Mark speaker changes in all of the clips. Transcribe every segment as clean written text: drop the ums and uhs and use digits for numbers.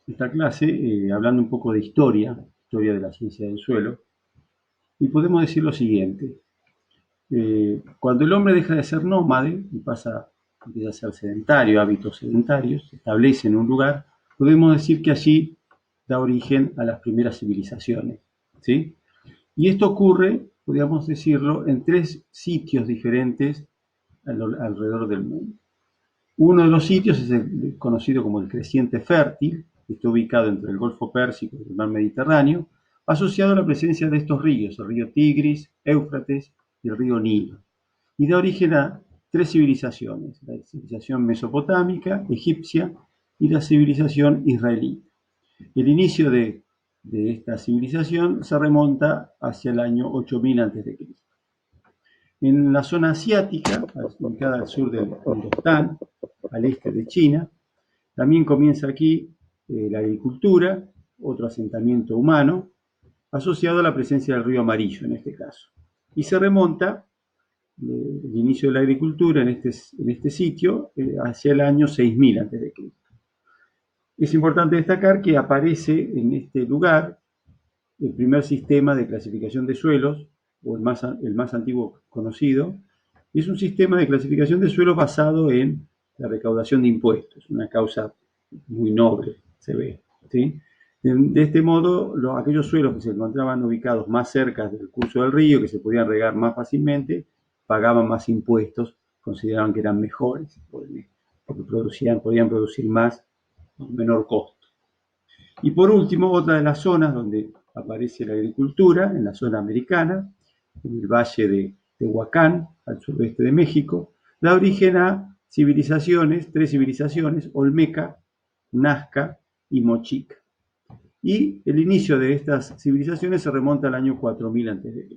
Speaker 1: esta clase hablando un poco de historia de la ciencia del suelo, y podemos decir lo siguiente. Cuando el hombre deja de ser nómade y empieza a ser sedentario, hábitos sedentarios, se establece en un lugar, podemos decir que allí da origen a las primeras civilizaciones, ¿sí? Y esto ocurre, podríamos decirlo, en tres sitios diferentes alrededor del mundo. Uno de los sitios es el conocido como el Creciente Fértil, que está ubicado entre el Golfo Pérsico y el Mar Mediterráneo, asociado a la presencia de estos ríos, el río Tigris, Éufrates y el río Nilo, y da origen a tres civilizaciones: la civilización mesopotámica, egipcia y la civilización israelí. El inicio de esta civilización se remonta hacia el año 8000 a.C. En la zona asiática, ubicada al sur del Indostán, al este de China, también comienza aquí la agricultura, otro asentamiento humano, asociado a la presencia del río Amarillo en este caso. Y se remonta el inicio de la agricultura en este sitio hacia el año 6000 a.C. Es importante destacar que aparece en este lugar el primer sistema de clasificación de suelos, o el más antiguo conocido, y es un sistema de clasificación de suelos basado en la recaudación de impuestos, una causa muy noble, se ve, ¿sí? De este modo, aquellos suelos que se encontraban ubicados más cerca del curso del río, que se podían regar más fácilmente, pagaban más impuestos, consideraban que eran mejores, porque podían producir más a un menor costo. Y por último, otra de las zonas donde aparece la agricultura, en la zona americana, en el valle de Tehuacán, al suroeste de México, da origen a tres civilizaciones: Olmeca, Nazca y Mochica. Y el inicio de estas civilizaciones se remonta al año 4000 a.C.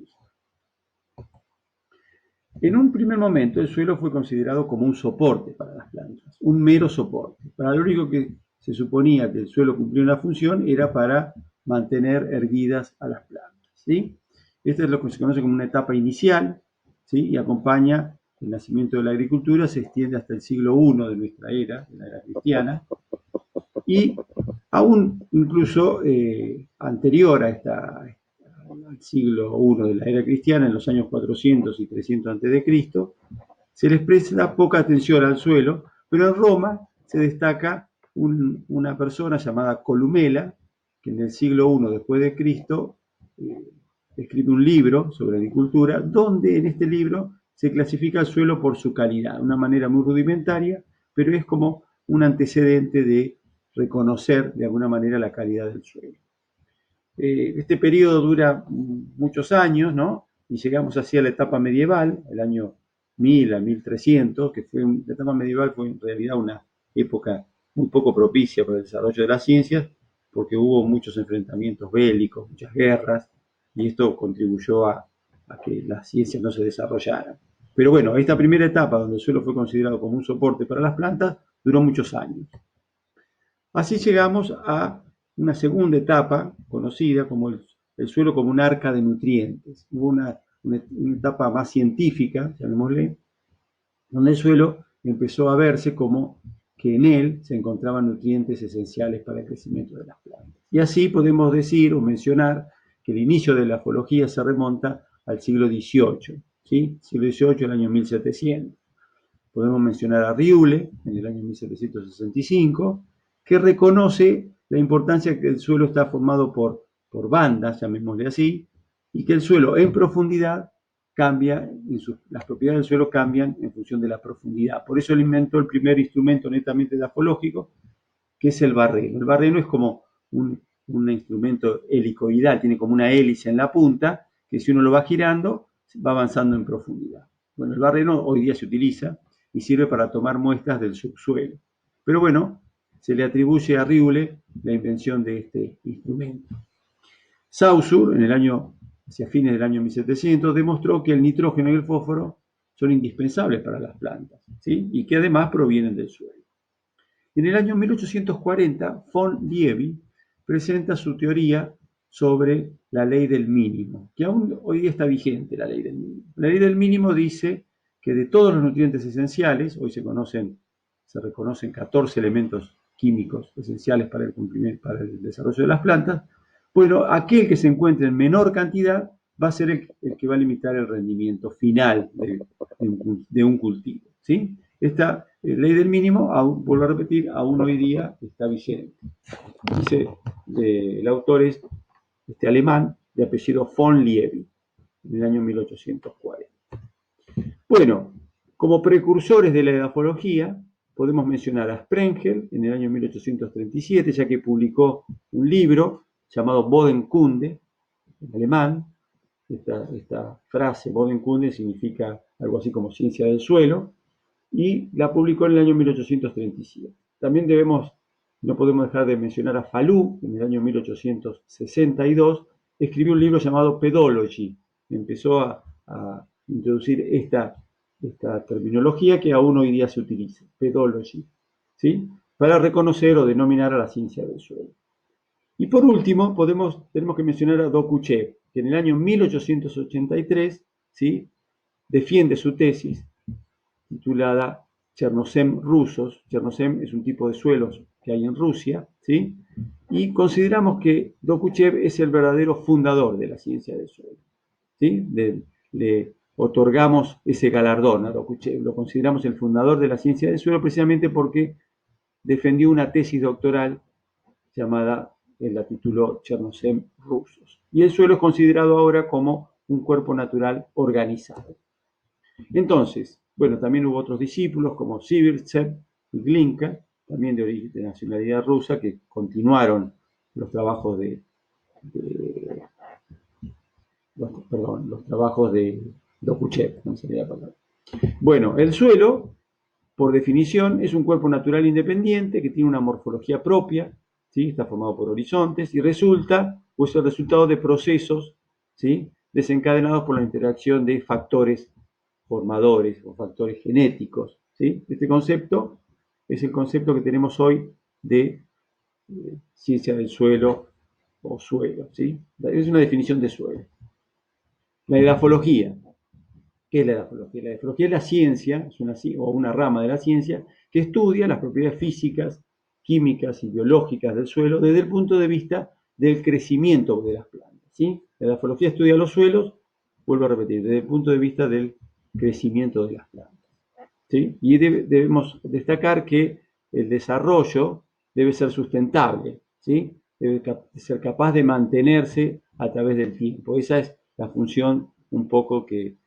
Speaker 1: En un primer momento, el suelo fue considerado como un soporte para las plantas, un mero soporte. Para lo único que se suponía que el suelo cumplía una función era para mantener erguidas a las plantas, ¿sí? Esta es lo que se conoce como una etapa inicial, ¿sí? Y acompaña el nacimiento de la agricultura, se extiende hasta el siglo I de nuestra era, de la era cristiana, y aún incluso anterior al siglo I de la era cristiana, en los años 400 y 300 a.C., se les presta poca atención al suelo, pero en Roma se destaca una persona llamada Columela, que en el siglo I después de Cristo escribe un libro sobre agricultura, donde en este libro se clasifica el suelo por su calidad, de una manera muy rudimentaria, pero es como un antecedente de reconocer de alguna manera la calidad del suelo. Este periodo dura muchos años, ¿no? Y llegamos así a la etapa medieval, el año 1000 a 1300, que la etapa medieval fue en realidad una época muy poco propicia para el desarrollo de las ciencias, porque hubo muchos enfrentamientos bélicos, muchas guerras, y esto contribuyó a que las ciencias no se desarrollaran. Pero bueno, esta primera etapa, donde el suelo fue considerado como un soporte para las plantas, duró muchos años. Así llegamos a una segunda etapa, conocida como el suelo como un arca de nutrientes. Hubo una etapa más científica, llamémosle, donde el suelo empezó a verse como que en él se encontraban nutrientes esenciales para el crecimiento de las plantas. Y así podemos decir o mencionar que el inicio de la geología se remonta al siglo XVIII, ¿sí? Siglo XVIII, el año 1700. Podemos mencionar a Riule, en el año 1765, que reconoce la importancia que el suelo está formado por bandas, llamémosle así, y que el suelo en profundidad cambia, las propiedades del suelo cambian en función de la profundidad. Por eso él inventó el primer instrumento netamente grafológico, que es el barreno. El barreno es como un instrumento helicoidal, tiene como una hélice en la punta, que si uno lo va girando, va avanzando en profundidad. Bueno, el barreno hoy día se utiliza y sirve para tomar muestras del subsuelo. Pero bueno, se le atribuye a Riule la invención de este instrumento. Saussure, hacia fines del año 1700, demostró que el nitrógeno y el fósforo son indispensables para las plantas, ¿sí? Y que además provienen del suelo. En el año 1840, von Liebig presenta su teoría sobre la ley del mínimo, que aún hoy día está vigente, la ley del mínimo. La ley del mínimo dice que de todos los nutrientes esenciales, hoy se reconocen 14 elementos químicos esenciales para para el desarrollo de las plantas. Bueno, aquel que se encuentre en menor cantidad va a ser el que va a limitar el rendimiento final de un cultivo, ¿sí? Esta ley del mínimo, vuelvo a repetir, aún hoy día está vigente. Dice, el autor es alemán de apellido von Liebig, en el año 1840. Bueno, como precursores de la edafología, podemos mencionar a Sprengel en el año 1837, ya que publicó un libro llamado Bodenkunde, en alemán. Esta frase, Bodenkunde, significa algo así como ciencia del suelo, y la publicó en el año 1837. También no podemos dejar de mencionar a Falú, en el año 1862, escribió un libro llamado Pedology. Empezó a introducir esta terminología que aún hoy día se utiliza, Pedology, ¿sí? Para reconocer o denominar a la ciencia del suelo. Y por último, tenemos que mencionar a Dokuchev, que en el año 1883, ¿sí?, defiende su tesis titulada Chernozem rusos. Chernozem es un tipo de suelos que hay en Rusia, ¿sí? Y consideramos que Dokuchev es el verdadero fundador de la ciencia del suelo, ¿sí? Le otorgamos ese galardón a Dokuchev, lo consideramos el fundador de la ciencia del suelo precisamente porque defendió una tesis doctoral llamada, la tituló Chernozem rusos. Y el suelo es considerado ahora como un cuerpo natural organizado. Entonces, bueno, también hubo otros discípulos como Sibirtsev y Glinka, también de nacionalidad rusa, que continuaron los trabajos los trabajos de Dokuchev, no sería la palabra. Bueno, el suelo, por definición, es un cuerpo natural independiente que tiene una morfología propia, ¿sí? Está formado por horizontes y es el resultado de procesos, ¿sí?, desencadenados por la interacción de factores formadores o factores genéticos, ¿sí? Este concepto es el concepto que tenemos hoy de ciencia del suelo o suelo, ¿sí? Es una definición de suelo. La edafología. ¿Qué es la edafología? La edafología es la ciencia, o una rama de la ciencia, que estudia las propiedades físicas, químicas y biológicas del suelo desde el punto de vista del crecimiento de las plantas, ¿sí? La edafología estudia los suelos, vuelvo a repetir, desde el punto de vista del crecimiento de las plantas, ¿sí? Y debemos destacar que el desarrollo debe ser sustentable, ¿sí? Debe ser capaz de mantenerse a través del tiempo. Esa es la función un poco que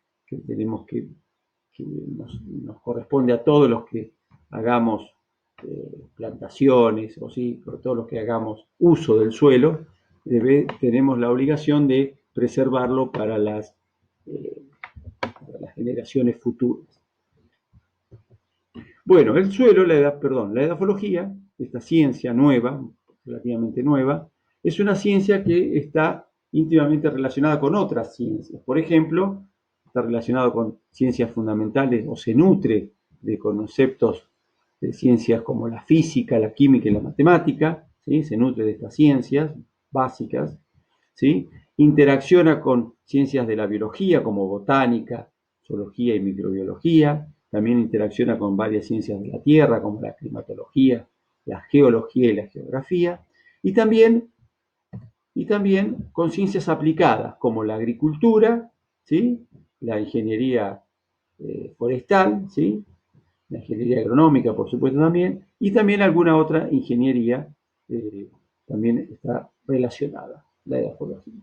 Speaker 1: tenemos que nos corresponde a todos los que hagamos plantaciones, o sí, a todos los que hagamos uso del suelo, tenemos la obligación de preservarlo para las generaciones futuras. Bueno, el suelo, la edafología, esta ciencia nueva, relativamente nueva, es una ciencia que está íntimamente relacionada con otras ciencias. Por ejemplo, está relacionado con ciencias fundamentales o se nutre de conceptos de ciencias como la física, la química y la matemática, ¿sí? Se nutre de estas ciencias básicas, ¿sí? Interacciona con ciencias de la biología como botánica, zoología y microbiología. También interacciona con varias ciencias de la Tierra como la climatología, la geología y la geografía. Y también con ciencias aplicadas como la agricultura, ¿sí?, la ingeniería forestal, ¿sí?, la ingeniería agronómica, por supuesto, también, y también alguna otra ingeniería también está relacionada, la edafología.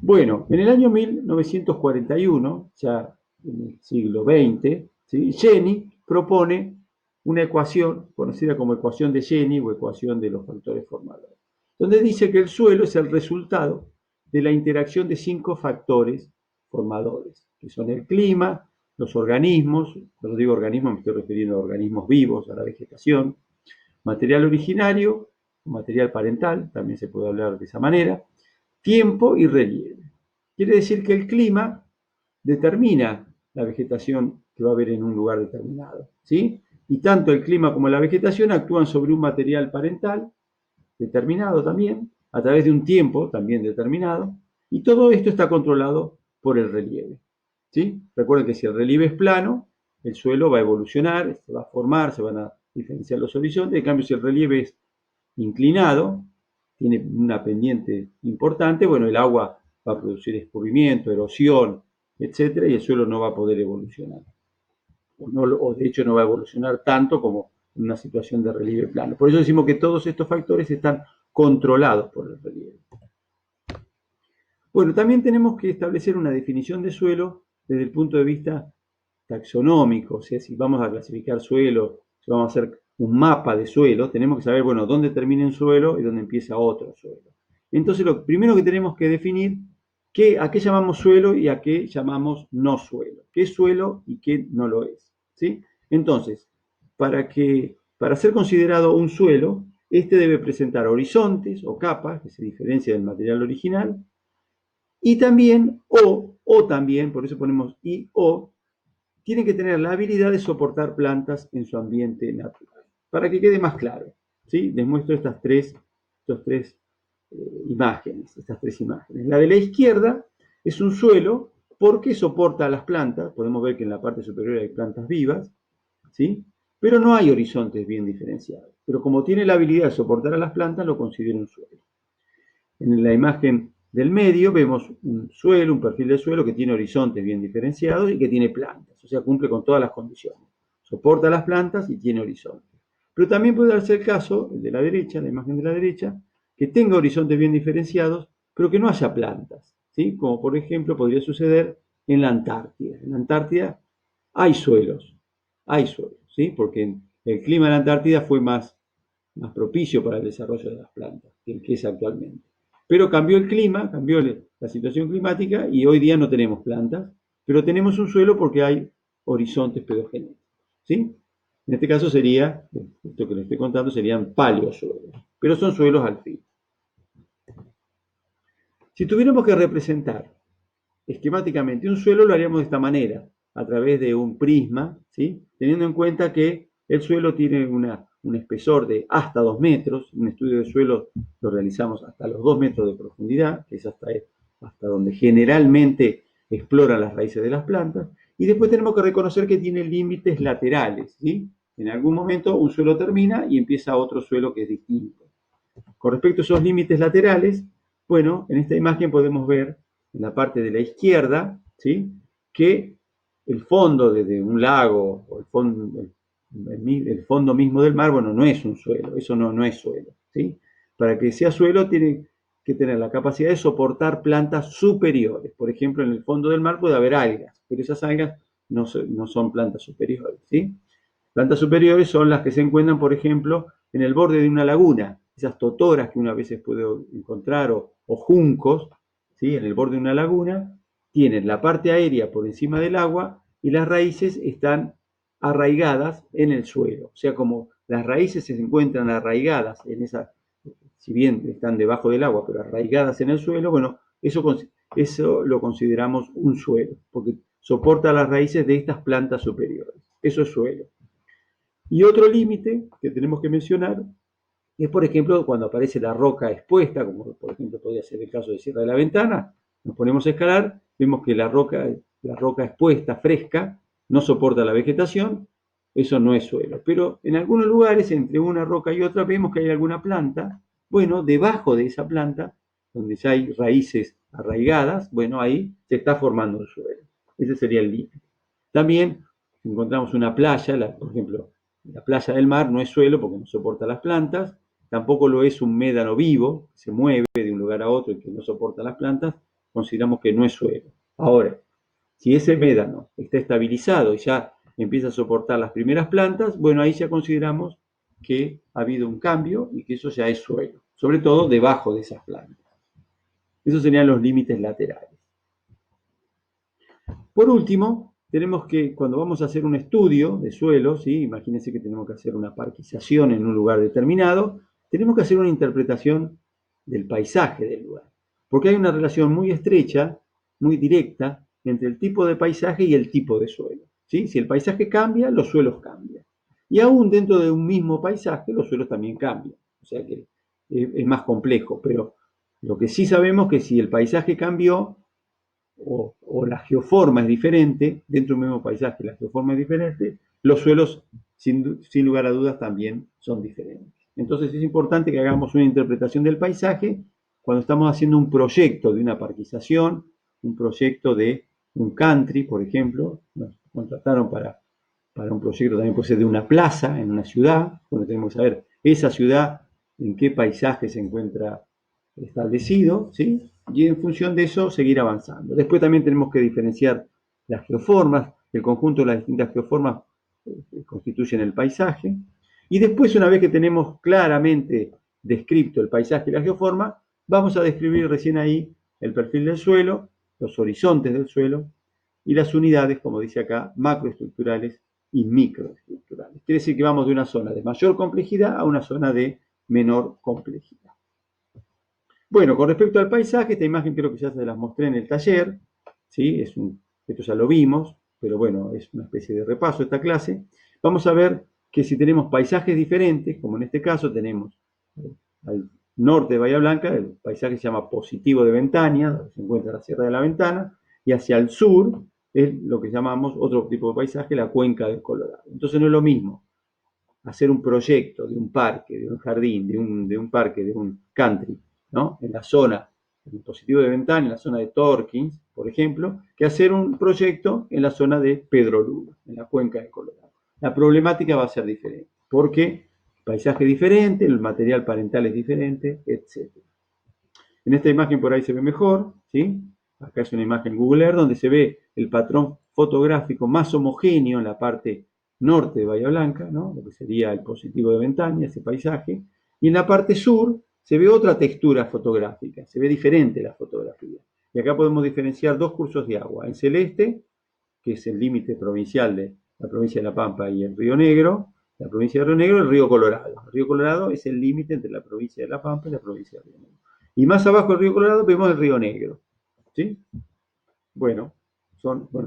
Speaker 1: Bueno, en el año 1941, ya en el siglo XX, ¿sí?, Jenny propone una ecuación conocida como ecuación de Jenny o ecuación de los factores formadores, donde dice que el suelo es el resultado de la interacción de 5 factores formadores, que son el clima, los organismos, cuando digo organismos me estoy refiriendo a organismos vivos, a la vegetación, material originario, material parental, también se puede hablar de esa manera, tiempo y relieve. Quiere decir que el clima determina la vegetación que va a haber en un lugar determinado, ¿sí? Y tanto el clima como la vegetación actúan sobre un material parental determinado también, a través de un tiempo también determinado, y todo esto está controlado por el relieve, ¿sí? Recuerden que si el relieve es plano, el suelo va a evolucionar, se va a formar, se van a diferenciar los horizontes. En cambio, si el relieve es inclinado, tiene una pendiente importante, bueno, el agua va a producir escurrimiento, erosión, etcétera, y el suelo no va a poder evolucionar. O de hecho no va a evolucionar tanto como en una situación de relieve plano. Por eso decimos que todos estos factores están controlados por el relieve. Bueno, también tenemos que establecer una definición de suelo desde el punto de vista taxonómico, o sea, si vamos a clasificar suelo, si vamos a hacer un mapa de suelo, tenemos que saber, bueno, dónde termina un suelo y dónde empieza otro suelo. Entonces, lo primero que tenemos que definir a qué llamamos suelo y a qué llamamos no suelo. ¿Qué es suelo y qué no lo es? ¿Sí? Entonces, para ser considerado un suelo, este debe presentar horizontes o capas, que se diferencia del material original, y también, o también, por eso ponemos y o, tiene que tener la habilidad de soportar plantas en su ambiente natural. Para que quede más claro, ¿sí? Les muestro estas tres imágenes. La de la izquierda es un suelo porque soporta a las plantas. Podemos ver que en la parte superior hay plantas vivas, ¿sí? Pero no hay horizontes bien diferenciados. Pero como tiene la habilidad de soportar a las plantas, lo considero un suelo. En la imagen del medio vemos un suelo, un perfil de suelo que tiene horizontes bien diferenciados y que tiene plantas, o sea, cumple con todas las condiciones. Soporta las plantas y tiene horizontes. Pero también puede darse el caso, el de la derecha, la imagen de la derecha, que tenga horizontes bien diferenciados, pero que no haya plantas, ¿sí? Como por ejemplo podría suceder en la Antártida. En la Antártida hay suelos, ¿sí? Porque el clima de la Antártida fue más propicio para el desarrollo de las plantas que el que es actualmente. Pero cambió el clima, cambió la situación climática y hoy día no tenemos plantas, pero tenemos un suelo porque hay horizontes pedogenéticos, ¿sí? En este caso sería, esto que les estoy contando, serían paleosuelos, pero son suelos al fin. Si tuviéramos que representar esquemáticamente un suelo, lo haríamos de esta manera, a través de un prisma, ¿sí? Teniendo en cuenta que el suelo tiene un espesor de hasta 2 metros, un estudio de suelo lo realizamos hasta los 2 metros de profundidad, que es hasta donde generalmente exploran las raíces de las plantas, y después tenemos que reconocer que tiene límites laterales, ¿sí? En algún momento un suelo termina y empieza otro suelo que es distinto. Con respecto a esos límites laterales, bueno, en esta imagen podemos ver en la parte de la izquierda, ¿sí? Que el fondo de un lago o el fondo mismo del mar, bueno, no es un suelo, eso no es suelo, ¿sí? Para que sea suelo tiene que tener la capacidad de soportar plantas superiores. Por ejemplo, en el fondo del mar puede haber algas, pero esas algas no son plantas superiores, ¿sí? Plantas superiores son las que se encuentran, por ejemplo, en el borde de una laguna, esas totoras que uno a veces puede encontrar, o juncos, ¿sí? En el borde de una laguna, tienen la parte aérea por encima del agua y las raíces están arraigadas en el suelo. O sea, como las raíces se encuentran arraigadas en esa, si bien están debajo del agua, pero arraigadas en el suelo, bueno, eso lo consideramos un suelo, porque soporta las raíces de estas plantas superiores. Eso es suelo. Y otro límite que tenemos que mencionar es, por ejemplo, cuando aparece la roca expuesta, como por ejemplo podría ser el caso de Sierra de la Ventana, nos ponemos a escalar, vemos que la roca expuesta, fresca, no soporta la vegetación, eso no es suelo. Pero en algunos lugares, entre una roca y otra, vemos que hay alguna planta, bueno, debajo de esa planta, donde ya hay raíces arraigadas, bueno, ahí se está formando el suelo. Ese sería el límite. También encontramos una playa, por ejemplo, la playa del mar no es suelo porque no soporta las plantas, tampoco lo es un médano vivo, que se mueve de un lugar a otro y que no soporta las plantas, consideramos que no es suelo. Ahora, si ese médano está estabilizado y ya empieza a soportar las primeras plantas, bueno, ahí ya consideramos que ha habido un cambio y que eso ya es suelo, sobre todo debajo de esas plantas. Esos serían los límites laterales. Por último, tenemos que, cuando vamos a hacer un estudio de suelo, ¿sí? Imagínense que tenemos que hacer una parquización en un lugar determinado, tenemos que hacer una interpretación del paisaje del lugar, porque hay una relación muy estrecha, muy directa, entre el tipo de paisaje y el tipo de suelo, ¿sí? Si el paisaje cambia, los suelos cambian. Y aún dentro de un mismo paisaje, los suelos también cambian. O sea que es más complejo, pero lo que sí sabemos es que si el paisaje cambió, o la geoforma es diferente, dentro del mismo paisaje la geoforma es diferente, los suelos, sin lugar a dudas, también son diferentes. Entonces es importante que hagamos una interpretación del paisaje cuando estamos haciendo un proyecto de una parquización, un proyecto de un country, por ejemplo. Nos contrataron para un proyecto también puede ser de una plaza en una ciudad. Bueno, tenemos que saber esa ciudad en qué paisaje se encuentra establecido, ¿sí? Y en función de eso seguir avanzando. Después también tenemos que diferenciar las geoformas, el conjunto de las distintas geoformas constituyen el paisaje. Y después, una vez que tenemos claramente descrito el paisaje y la geoforma, vamos a describir recién ahí el perfil del suelo, los horizontes del suelo y las unidades, como dice acá, macroestructurales y microestructurales. Quiere decir que vamos de una zona de mayor complejidad a una zona de menor complejidad. Bueno, con respecto al paisaje, esta imagen creo que ya se las mostré en el taller, ¿sí? Esto ya lo vimos, pero bueno, es una especie de repaso esta clase. Vamos a ver que si tenemos paisajes diferentes, como en este caso tenemos al norte de Bahía Blanca, el paisaje se llama Positivo de Ventaña, donde se encuentra la Sierra de la Ventana, y hacia el sur es lo que llamamos otro tipo de paisaje, la Cuenca del Colorado. Entonces no es lo mismo hacer un proyecto de un parque, de un jardín, de un parque, de un country, ¿no? En la zona, en el Positivo de Ventana, en la zona de Torkins, por ejemplo, que hacer un proyecto en la zona de Pedro Luna, en la Cuenca del Colorado. La problemática va a ser diferente, porque el paisaje es diferente, el material parental es diferente, etc. En esta imagen por ahí se ve mejor, ¿sí? Acá es una imagen Google Earth donde se ve el patrón fotográfico más homogéneo en la parte norte de Bahía Blanca, ¿no? Lo que sería el Positivo de Ventaña, ese paisaje, y en la parte sur se ve otra textura fotográfica, se ve diferente la fotografía. Y acá podemos diferenciar dos cursos de agua, el celeste, que es el límite provincial de la provincia de La Pampa y el Río Negro, la provincia de Río Negro, el río Colorado. El río Colorado es el límite entre la provincia de La Pampa y la provincia de Río Negro. Y más abajo del río Colorado vemos el río Negro, ¿sí? Bueno,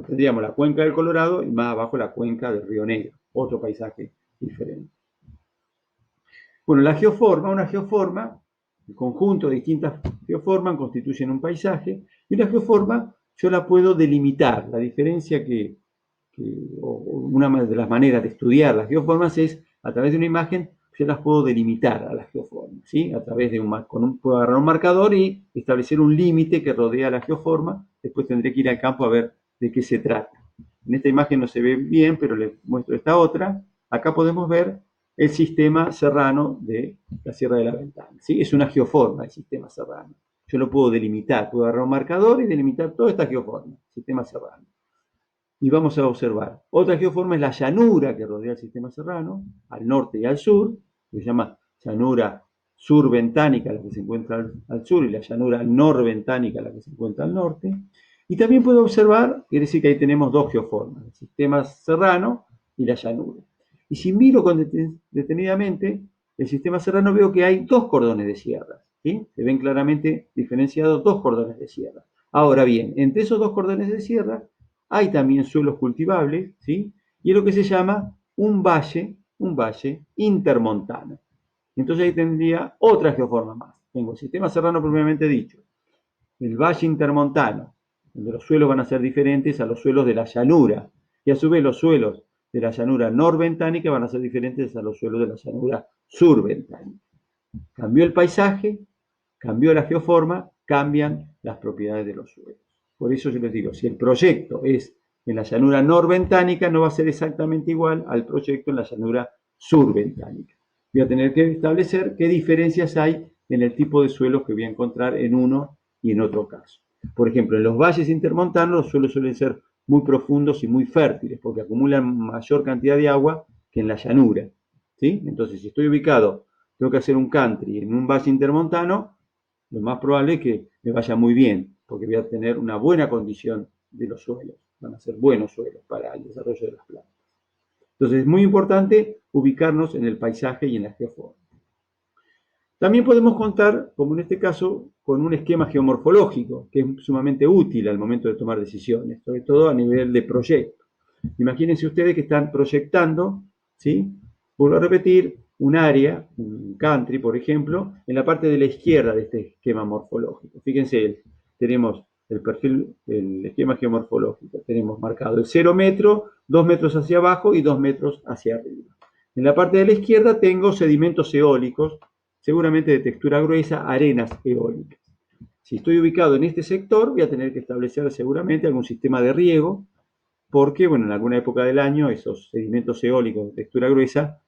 Speaker 1: tendríamos la cuenca del Colorado y más abajo la cuenca del río Negro, otro paisaje diferente. Bueno, una geoforma, el conjunto de distintas geoformas constituyen un paisaje, y una geoforma yo la puedo delimitar. La diferencia o una de las maneras de estudiar las geoformas es a través de una imagen. Yo las puedo delimitar a las geoformas, ¿sí? A través de puedo agarrar un marcador y establecer un límite que rodea la geoforma. Después tendré que ir al campo a ver de qué se trata. En esta imagen no se ve bien, pero les muestro esta otra. Acá podemos ver el sistema serrano de la Sierra de la Ventana, ¿sí? Es una geoforma el sistema serrano. Yo lo puedo delimitar, puedo agarrar un marcador y delimitar toda esta geoforma, sistema serrano. Y vamos a observar. Otra geoforma es la llanura que rodea el sistema serrano, al norte y al sur, que se llama llanura surventánica, la que se encuentra al sur, y la llanura norventánica, la que se encuentra al norte. Y también puedo observar, quiere decir que ahí tenemos dos geoformas, el sistema serrano y la llanura. Y si miro detenidamente el sistema serrano, veo que hay dos cordones de sierras, ¿sí? Se ven claramente diferenciados dos cordones de sierra. Ahora bien, entre esos dos cordones de sierra hay también suelos cultivables, ¿sí? Y es lo que se llama un valle intermontano. Entonces ahí tendría otra geoforma más. Tengo el sistema serrano propiamente dicho, el valle intermontano, donde los suelos van a ser diferentes a los suelos de la llanura, y a su vez los suelos de la llanura norventánica van a ser diferentes a los suelos de la llanura surventánica. Cambió el paisaje, cambió la geoforma, cambian las propiedades de los suelos. Por eso yo les digo, si el proyecto es en la llanura norventánica, no va a ser exactamente igual al proyecto en la llanura surventánica. Voy a tener que establecer qué diferencias hay en el tipo de suelos que voy a encontrar en uno y en otro caso. Por ejemplo, en los valles intermontanos los suelos suelen ser muy profundos y muy fértiles, porque acumulan mayor cantidad de agua que en la llanura, ¿sí? Entonces, si estoy ubicado, tengo que hacer un country en un valle intermontano, lo más probable es que me vaya muy bien, porque voy a tener una buena condición de los suelos, van a ser buenos suelos para el desarrollo de las plantas. Entonces es muy importante ubicarnos en el paisaje y en la geoforma. También podemos contar, como en este caso, con un esquema geomorfológico, que es sumamente útil al momento de tomar decisiones, sobre todo a nivel de proyecto. Imagínense ustedes que están proyectando, ¿sí? Vuelvo a repetir, un área, un country, por ejemplo, en la parte de la izquierda de este esquema morfológico. Fíjense, tenemos el perfil, el esquema geomorfológico. Tenemos marcado el 0 metro, 2 metros hacia abajo y 2 metros hacia arriba. En la parte de la izquierda tengo sedimentos eólicos, seguramente de textura gruesa, arenas eólicas. Si estoy ubicado en este sector, voy a tener que establecer seguramente algún sistema de riego, porque, bueno, en alguna época del año esos sedimentos eólicos de textura gruesa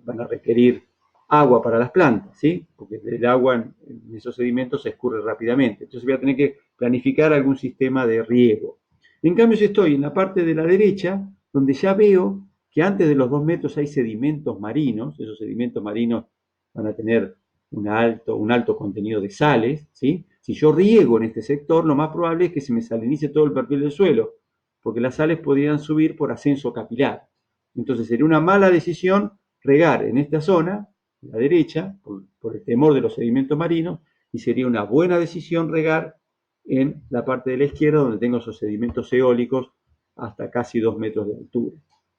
Speaker 1: van a requerir agua para las plantas, ¿sí? Porque el agua en esos sedimentos se escurre rápidamente. Entonces voy a tener que planificar algún sistema de riego. En cambio, si estoy en la parte de la derecha, donde ya veo que antes de los 2 metros hay sedimentos marinos, esos sedimentos marinos van a tener un alto contenido de sales, ¿sí? Si yo riego en este sector, lo más probable es que se me salinice todo el perfil del suelo, porque las sales podrían subir por ascenso capilar. Entonces sería una mala decisión regar en esta zona, la derecha, por el temor de los sedimentos marinos, y sería una buena decisión regar en la parte de la izquierda, donde tengo esos sedimentos eólicos hasta casi 2 metros de altura,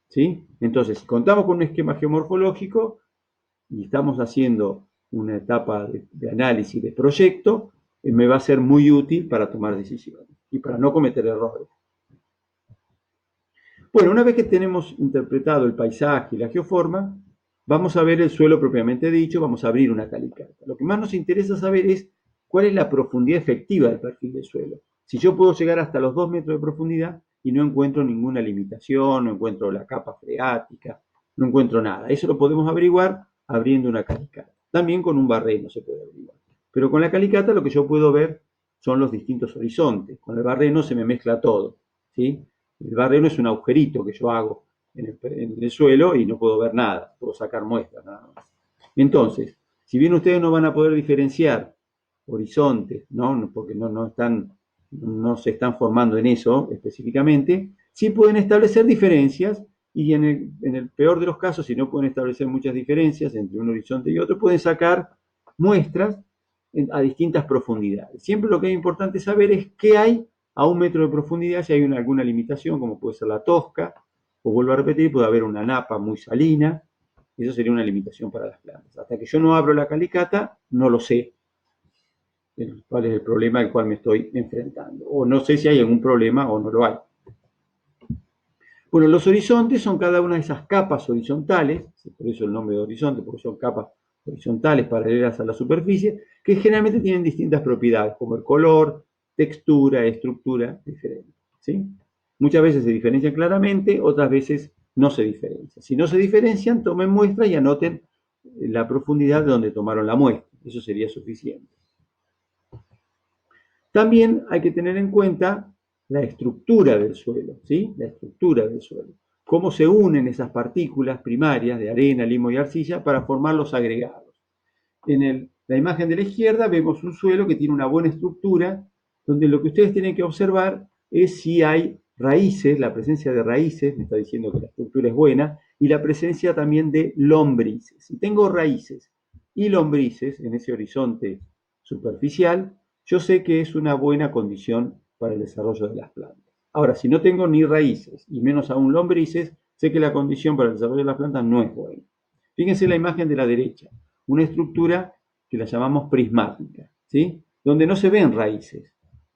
Speaker 1: ¿sí? Entonces, si contamos con un esquema geomorfológico y estamos haciendo una etapa de análisis de proyecto, me va a ser muy útil para tomar decisiones y para no cometer errores. Bueno, una vez que tenemos interpretado el paisaje y la geoforma, vamos a ver el suelo propiamente dicho, vamos a abrir una calicata. Lo que más nos interesa saber es cuál es la profundidad efectiva del perfil del suelo. Si yo puedo llegar hasta los 2 metros de profundidad y no encuentro ninguna limitación, no encuentro la capa freática, no encuentro nada. Eso lo podemos averiguar abriendo una calicata. También con un barreno se puede averiguar. Pero con la calicata lo que yo puedo ver son los distintos horizontes. Con el barreno se me mezcla todo, ¿sí? El barreno es un agujerito que yo hago en el suelo y no puedo ver nada, puedo sacar muestras nada más. Entonces, si bien ustedes no van a poder diferenciar horizontes, ¿no? Porque no se están formando en eso específicamente, sí pueden establecer diferencias y en el peor de los casos, si no pueden establecer muchas diferencias entre un horizonte y otro, pueden sacar muestras a distintas profundidades. Siempre lo que es importante saber es qué hay a 1 metro de profundidad, si hay alguna limitación, como puede ser la tosca, o vuelvo a repetir, puede haber una napa muy salina, eso sería una limitación para las plantas. Hasta que yo no abro la calicata, no lo sé cuál es el problema al cual me estoy enfrentando, o no sé si hay algún problema o no lo hay. Bueno, los horizontes son cada una de esas capas horizontales, por eso el nombre de horizonte, porque son capas horizontales paralelas a la superficie, que generalmente tienen distintas propiedades, como el color, textura, estructura, diferente, ¿sí? Muchas veces se diferencian claramente, otras veces no se diferencian. Si no se diferencian, tomen muestras y anoten la profundidad de donde tomaron la muestra. Eso sería suficiente. También hay que tener en cuenta la estructura del suelo, ¿sí? La estructura del suelo. Cómo se unen esas partículas primarias de arena, limo y arcilla para formar los agregados. En la imagen de la izquierda vemos un suelo que tiene una buena estructura, donde lo que ustedes tienen que observar es si hay raíces, la presencia de raíces, me está diciendo que la estructura es buena, y la presencia también de lombrices. Si tengo raíces y lombrices en ese horizonte superficial, yo sé que es una buena condición para el desarrollo de las plantas. Ahora, si no tengo ni raíces y menos aún lombrices, sé que la condición para el desarrollo de las plantas no es buena. Fíjense la imagen de la derecha, una estructura que la llamamos prismática, ¿sí? Donde no se ven raíces,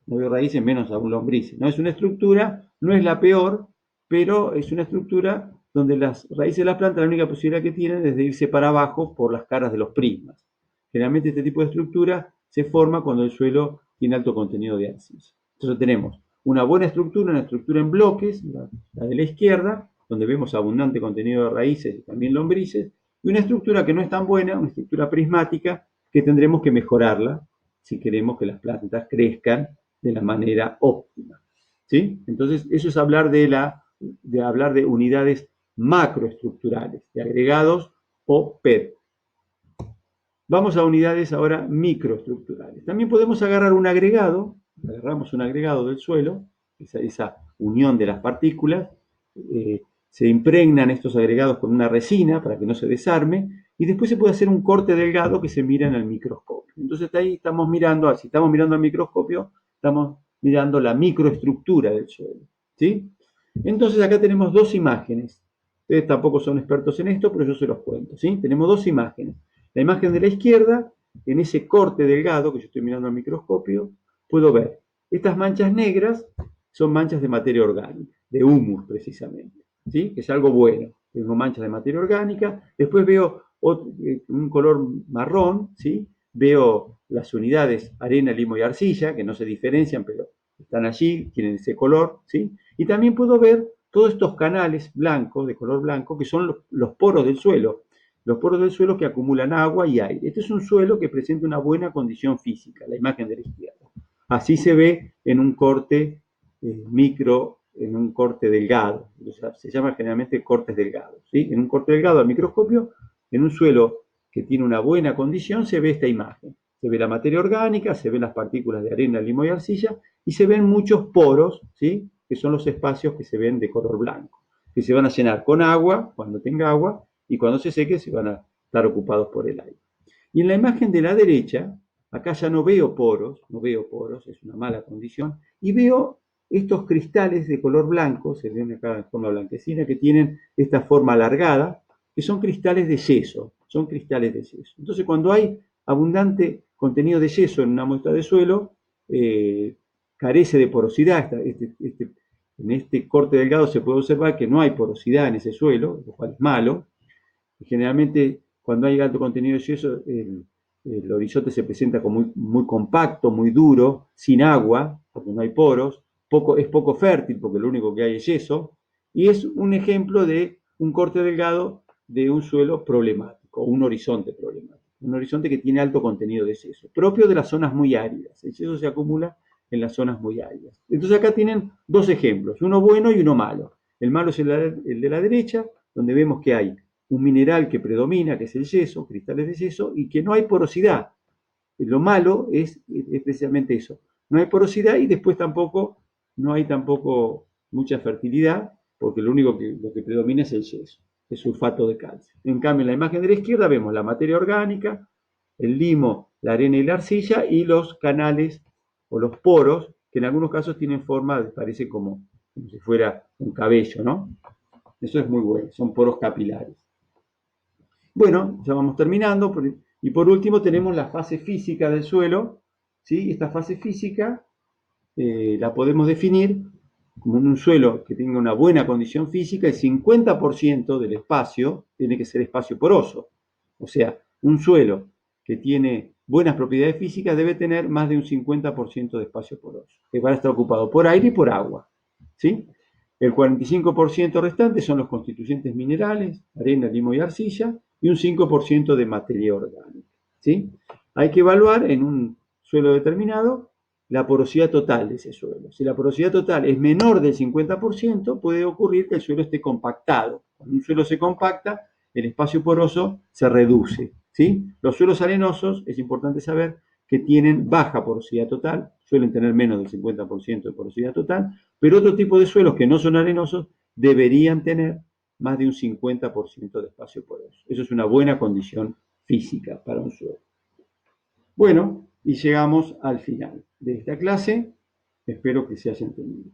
Speaker 1: no veo raíces menos aún lombrices. No es una estructura, no es la peor, pero es una estructura donde las raíces de la planta la única posibilidad que tienen es de irse para abajo por las caras de los prismas. Generalmente este tipo de estructura se forma cuando el suelo tiene alto contenido de arcilla. Entonces tenemos una buena estructura, una estructura en bloques, la de la izquierda, donde vemos abundante contenido de raíces y también lombrices, y una estructura que no es tan buena, una estructura prismática, que tendremos que mejorarla si queremos que las plantas crezcan de la manera óptima, ¿sí? Entonces, eso es hablar de unidades macroestructurales, de agregados o PER. Vamos a unidades ahora microestructurales. También podemos agarrar un agregado, agarramos un agregado del suelo, esa unión de las partículas, se impregnan estos agregados con una resina para que no se desarme, y después se puede hacer un corte delgado que se mira en el microscopio. Entonces ahí estamos mirando, si estamos mirando al microscopio, estamos mirando la microestructura del suelo, ¿sí? Entonces acá tenemos dos imágenes. Ustedes tampoco son expertos en esto, pero yo se los cuento, ¿sí? Tenemos dos imágenes. La imagen de la izquierda, en ese corte delgado que yo estoy mirando al microscopio, puedo ver Estas manchas negras son manchas de materia orgánica, de humus precisamente, ¿sí? Que es algo bueno. Tengo manchas de materia orgánica, después veo un color marrón, ¿sí? Veo las unidades arena, limo y arcilla, que no se diferencian, pero están allí, tienen ese color, ¿sí? Y también puedo ver todos estos canales blancos, de color blanco, que son los poros del suelo. Los poros del suelo que acumulan agua y aire. Este es un suelo que presenta una buena condición física, la imagen de la izquierda. Así se ve en un corte micro, en un corte delgado. O sea, se llama generalmente cortes delgados, ¿sí? En un corte delgado al microscopio, en un suelo que tiene una buena condición, se ve esta imagen. Se ve la materia orgánica, se ven las partículas de arena, limo y arcilla, y se ven muchos poros, ¿sí? Que son los espacios que se ven de color blanco, que se van a llenar con agua, cuando tenga agua, y cuando se seque se van a estar ocupados por el aire. Y en la imagen de la derecha, acá ya no veo poros, es una mala condición, y veo estos cristales de color blanco, se ven acá de forma blanquecina, que tienen esta forma alargada, que son cristales de yeso, son cristales de yeso. Entonces, cuando hay abundante contenido de yeso en una muestra de suelo, carece de porosidad. En este corte delgado se puede observar que no hay porosidad en ese suelo, lo cual es malo. Generalmente, cuando hay alto contenido de yeso, el horizonte se presenta como muy compacto, muy duro, sin agua, porque no hay poros, es poco fértil, porque lo único que hay es yeso, y es un ejemplo de un corte delgado de un suelo problemático, un horizonte problemático, un horizonte que tiene alto contenido de yeso, propio de las zonas muy áridas. El yeso se acumula en las zonas muy áridas. Entonces acá tienen dos ejemplos, uno bueno y uno malo. El malo es el de la derecha, donde vemos que hay un mineral que predomina, que es el yeso, cristales de yeso, y que no hay porosidad. Lo malo es precisamente eso. No hay porosidad y después no hay tampoco mucha fertilidad, porque lo que predomina es el yeso, el sulfato de calcio. En cambio, en la imagen de la izquierda vemos la materia orgánica, el limo, la arena y la arcilla, y los canales o los poros, que en algunos casos tienen forma, parece como si fuera un cabello, ¿no? Eso es muy bueno, son poros capilares. Bueno, ya vamos terminando. Y por último tenemos la fase física del suelo, ¿sí? Esta fase física la podemos definir como un suelo que tenga una buena condición física. El 50% del espacio tiene que ser espacio poroso. O sea, un suelo que tiene buenas propiedades físicas debe tener más de un 50% de espacio poroso, que va a estar ocupado por aire y por agua, ¿sí? El 45% restante son los constituyentes minerales, arena, limo y arcilla, y un 5% de materia orgánica, ¿sí? Hay que evaluar en un suelo determinado la porosidad total de ese suelo. Si la porosidad total es menor del 50%, puede ocurrir que el suelo esté compactado. Cuando un suelo se compacta, el espacio poroso se reduce, ¿sí? Los suelos arenosos, es importante saber que tienen baja porosidad total, suelen tener menos del 50% de porosidad total, pero otro tipo de suelos que no son arenosos deberían tener más de un 50% de espacio poroso. Eso es una buena condición física para un suelo. Bueno, y llegamos al final de esta clase. Espero que se haya entendido.